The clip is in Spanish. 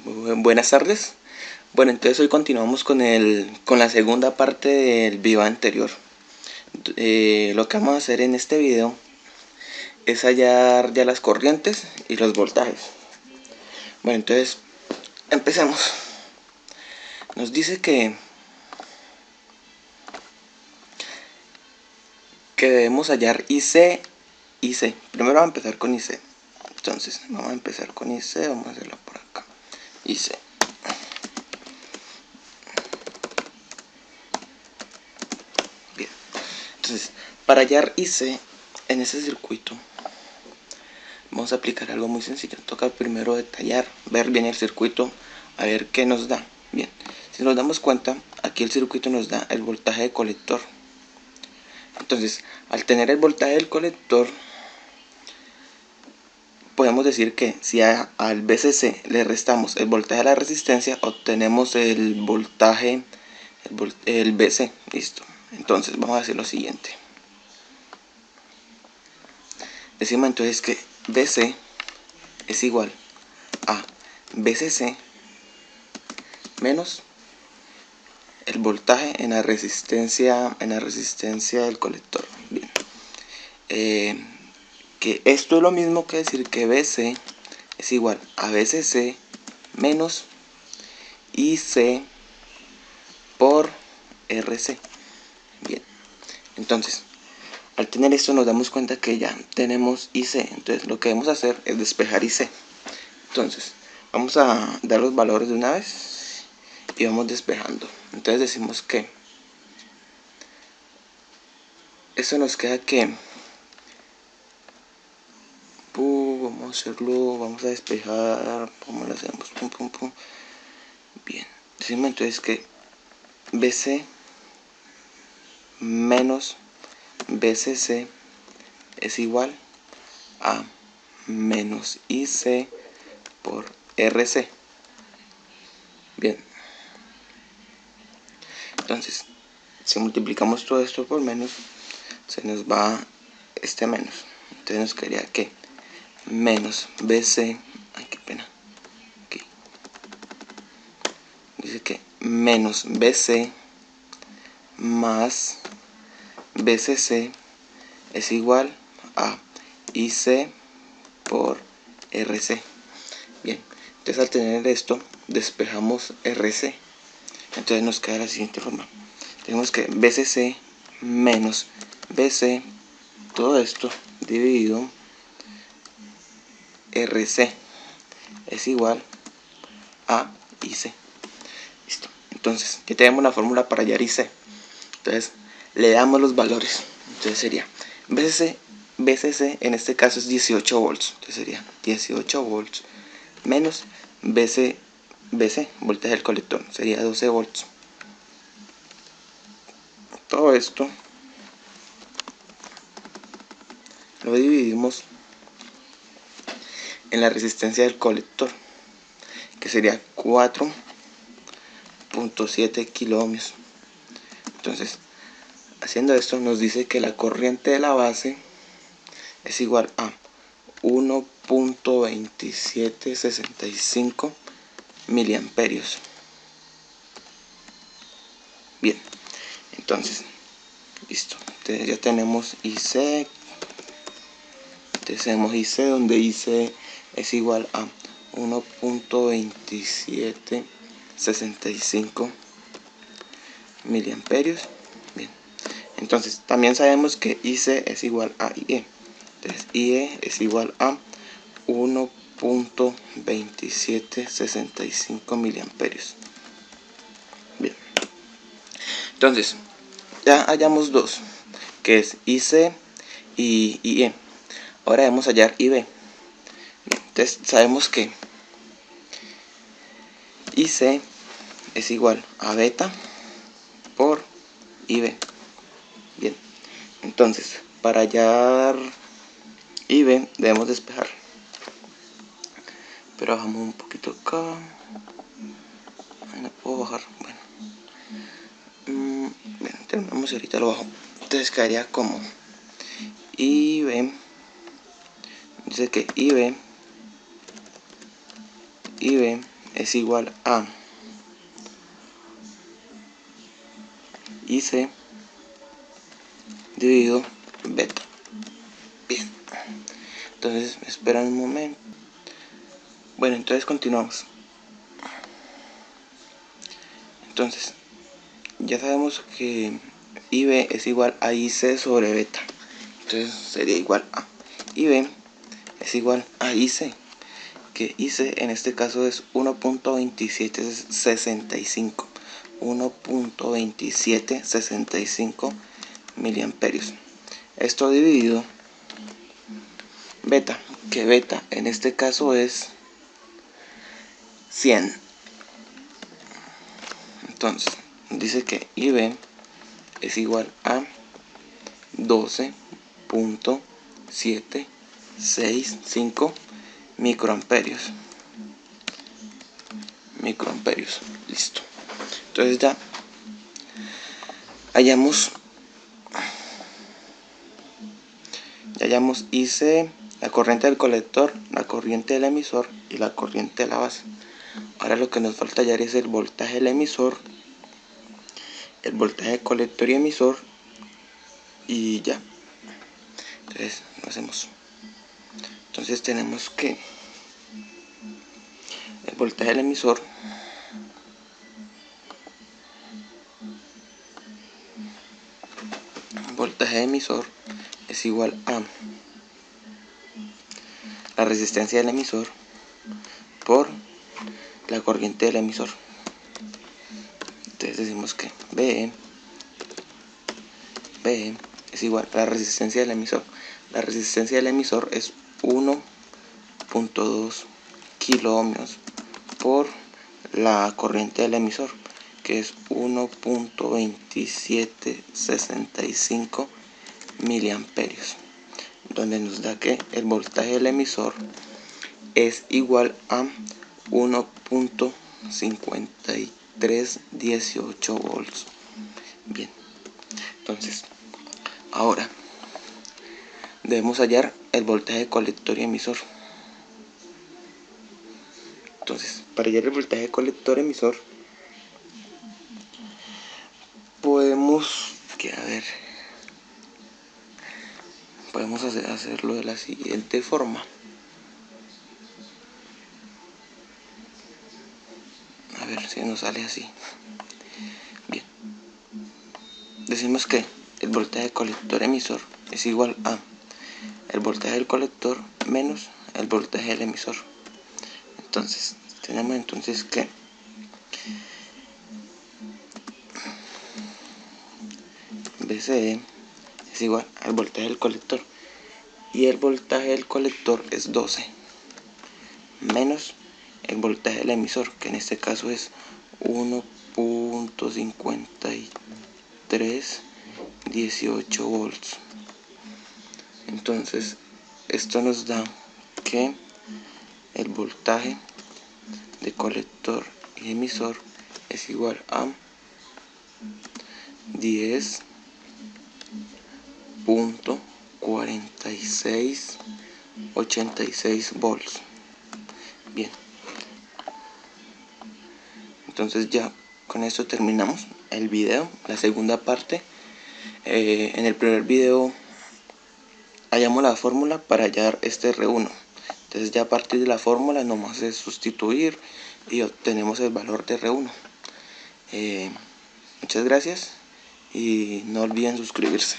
Buenas tardes. Bueno, entonces hoy continuamos con la segunda parte del video anterior. Lo que vamos a hacer en este video es hallar ya las corrientes y los voltajes. Bueno, entonces empecemos. Nos dice que debemos hallar IC y C. Primero vamos a empezar con IC. Entonces vamos a empezar con IC, vamos a hacerlo por acá. IC. Bien. Entonces, para hallar IC en ese circuito, vamos a aplicar algo muy sencillo. Toca primero detallar, ver bien el circuito, a ver qué nos da. Bien, si nos damos cuenta, aquí el circuito nos da el voltaje de colector. Entonces, al tener el voltaje del colector, podemos decir que si al VCC le restamos el voltaje a la resistencia, obtenemos el voltaje, el VC. Listo. Entonces, vamos a hacer lo siguiente. Decimos entonces que VC es igual a VCC menos el voltaje en la resistencia del colector. Bien. Que esto es lo mismo que decir que VC es igual a VCC menos IC por RC. Bien. Entonces, al tener esto nos damos cuenta que ya tenemos IC. Entonces lo que debemos hacer es despejar IC. Entonces, vamos a dar los valores de una vez y vamos despejando. Entonces decimos que eso nos queda que vamos a hacerlo, vamos a despejar, ¿cómo lo hacemos? Pum, pum, pum. Bien, decimos entonces que BC menos BCC es igual a menos IC por RC. Bien, entonces si multiplicamos todo esto por menos, se nos va este menos. Entonces nos quedaría que menos BC, ay qué pena, aquí dice que menos BC más BCC es igual a IC por RC. Bien, entonces al tener esto despejamos RC. Entonces nos queda de la siguiente forma. Tenemos que BCC menos BC, todo esto dividido RC es igual a IC. Listo. Entonces ya tenemos una fórmula para hallar IC. Entonces le damos los valores. Entonces sería BCC en este caso es 18 volts. Entonces sería 18 volts menos BC, voltaje del colector, sería 12 volts. Todo esto lo dividimos en la resistencia del colector, que sería 4.7 kiloohmios. Entonces, haciendo esto nos dice que la corriente de la base es igual a 1.2765 miliamperios. Bien, entonces, listo. Entonces ya tenemos IC. Entonces tenemos IC, donde IC es igual a 1.2765 miliamperios. Bien, entonces también sabemos que IC es igual a IE. Entonces IE es igual a 1.2765 miliamperios. Bien, entonces ya hallamos dos, que es IC y IE. Ahora debemos hallar IB. Entonces sabemos que IC es igual a beta por IB. Bien, entonces para hallar IB debemos despejar. Pero bajamos un poquito acá. Ay, no puedo bajar. Bueno, terminamos y ahorita lo bajo. Entonces quedaría como IB. Dice que IB es igual a IC dividido beta. Bien, entonces esperan un momento. Bueno, entonces continuamos. Entonces ya sabemos que IB es igual a IC sobre beta. Entonces sería igual a IB es igual a IC, que IC en este caso es 1.2765 1.2765 miliamperios. Esto dividido beta, que beta en este caso es 100. Entonces dice que IB es igual a 12.765 microamperios. Listo. Entonces ya hallamos IC, la corriente del colector, la corriente del emisor y la corriente de la base. Ahora lo que nos falta hallar es el voltaje del emisor, el voltaje del colector y emisor, y ya. Entonces lo hacemos. Entonces tenemos que el voltaje del emisor es igual a la resistencia del emisor por la corriente del emisor. Entonces decimos que B es igual a la resistencia del emisor. La resistencia del emisor es 1.2 kilo ohmios por la corriente del emisor, que es 1.2765 miliamperios, donde nos da que el voltaje del emisor es igual a 1.5318 volts. Bien, entonces ahora debemos hallar el voltaje de colector y emisor. Entonces, para hallar el voltaje de colector emisor, podemos hacerlo de la siguiente forma. A ver si nos sale así. Bien, decimos que el voltaje de colector emisor es igual a el voltaje del colector menos el voltaje del emisor. Entonces tenemos que BCE es igual al voltaje del colector, y el voltaje del colector es 12 menos el voltaje del emisor, que en este caso es 1.5318 volts. Entonces esto nos da que el voltaje de colector y emisor es igual a 10.4686 volts. Bien, entonces ya con esto terminamos el video, la segunda parte. En el primer video hallamos la fórmula para hallar este R1. Entonces ya a partir de la fórmula nomás es sustituir y obtenemos el valor de R1. Muchas gracias y no olviden suscribirse.